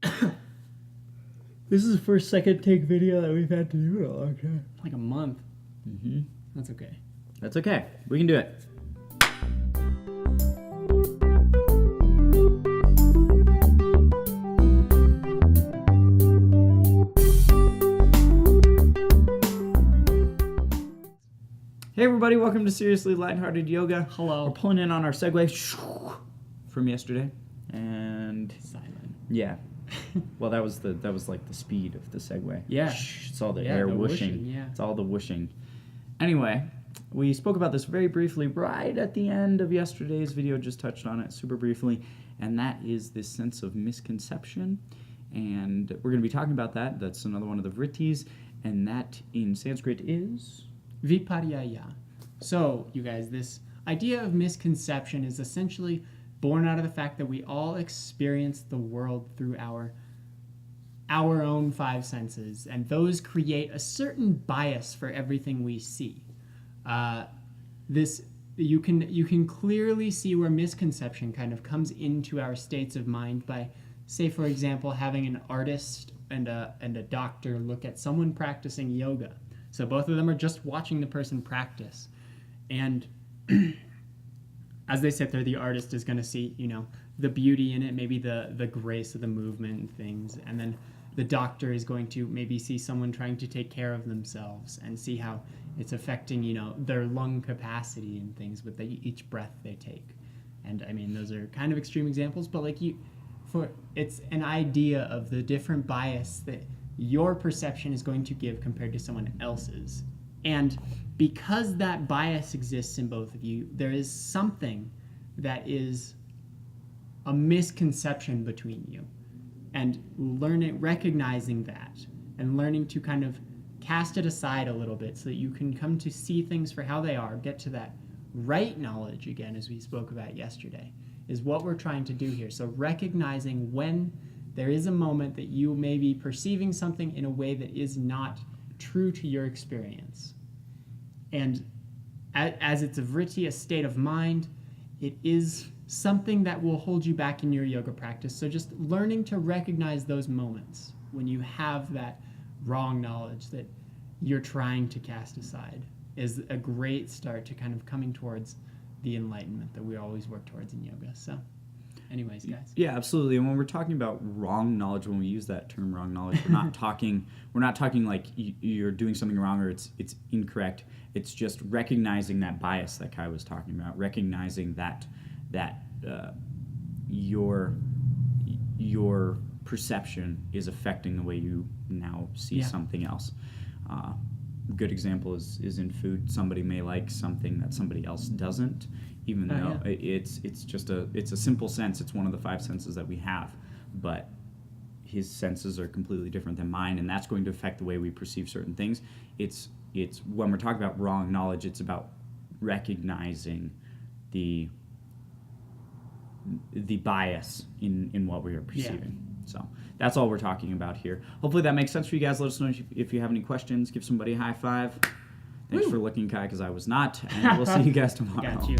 This is the first second take video that we've had to do in a long time. Like a month. Mm-hmm. That's okay. That's okay. We can do it. Hey everybody, welcome to Seriously Lighthearted Yoga. Hello. We're pulling in on our segue from yesterday, and Silent. yeah. Well, that was like the speed of the segue. Yeah. It's all the air the whooshing. Yeah. It's all the whooshing. Anyway, we spoke about this very briefly right at the end of yesterday's video, just touched on it super briefly, and that is this sense of misconception. And we're going to be talking about that. That's another one of the vrittis, and that in Sanskrit is Viparyaya. So, you guys, this idea of misconception is essentially born out of the fact that we all experience the world through our own five senses, and those create a certain bias for everything we see. You can clearly see where misconception kind of comes into our states of mind by, say, for example, having an artist and a doctor look at someone practicing yoga. So both of them are just watching the person practice, and as they sit there, the artist is going to see, the beauty in it, maybe the grace of the movement and things. And then the doctor is going to maybe see someone trying to take care of themselves and see how it's affecting, their lung capacity and things with each breath they take. And I mean, those are kind of extreme examples, but it's an idea of the different bias that your perception is going to give compared to someone else's. And because that bias exists in both of you, there is something that is a misconception between you. And recognizing that, and learning to kind of cast it aside a little bit so that you can come to see things for how they are, get to that right knowledge again, as we spoke about yesterday, is what we're trying to do here. So recognizing when there is a moment that you may be perceiving something in a way that is not true to your experience. And as it's a vritti, a state of mind, it is something that will hold you back in your yoga practice. So just learning to recognize those moments when you have that wrong knowledge that you're trying to cast aside is a great start to kind of coming towards the enlightenment that we always work towards in yoga. So anyways, guys. Yeah, absolutely. And when we're talking about wrong knowledge, when we use that term wrong knowledge, we're not talking like you're doing something wrong or it's incorrect. It's just recognizing that bias that Kai was talking about, recognizing that your perception is affecting the way you now see something else. A good example is in food. Somebody may like something that somebody else doesn't, even though it's a simple sense. It's one of the five senses that we have, but his senses are completely different than mine, and that's going to affect the way we perceive certain things. It's when we're talking about wrong knowledge, it's about recognizing the bias in what we are perceiving. So that's all we're talking about here. Hopefully that makes sense for you guys. Let us know if you have any questions. Give somebody a high five. Thanks for looking, Kai, because I was not. And we'll see you guys tomorrow. Got you.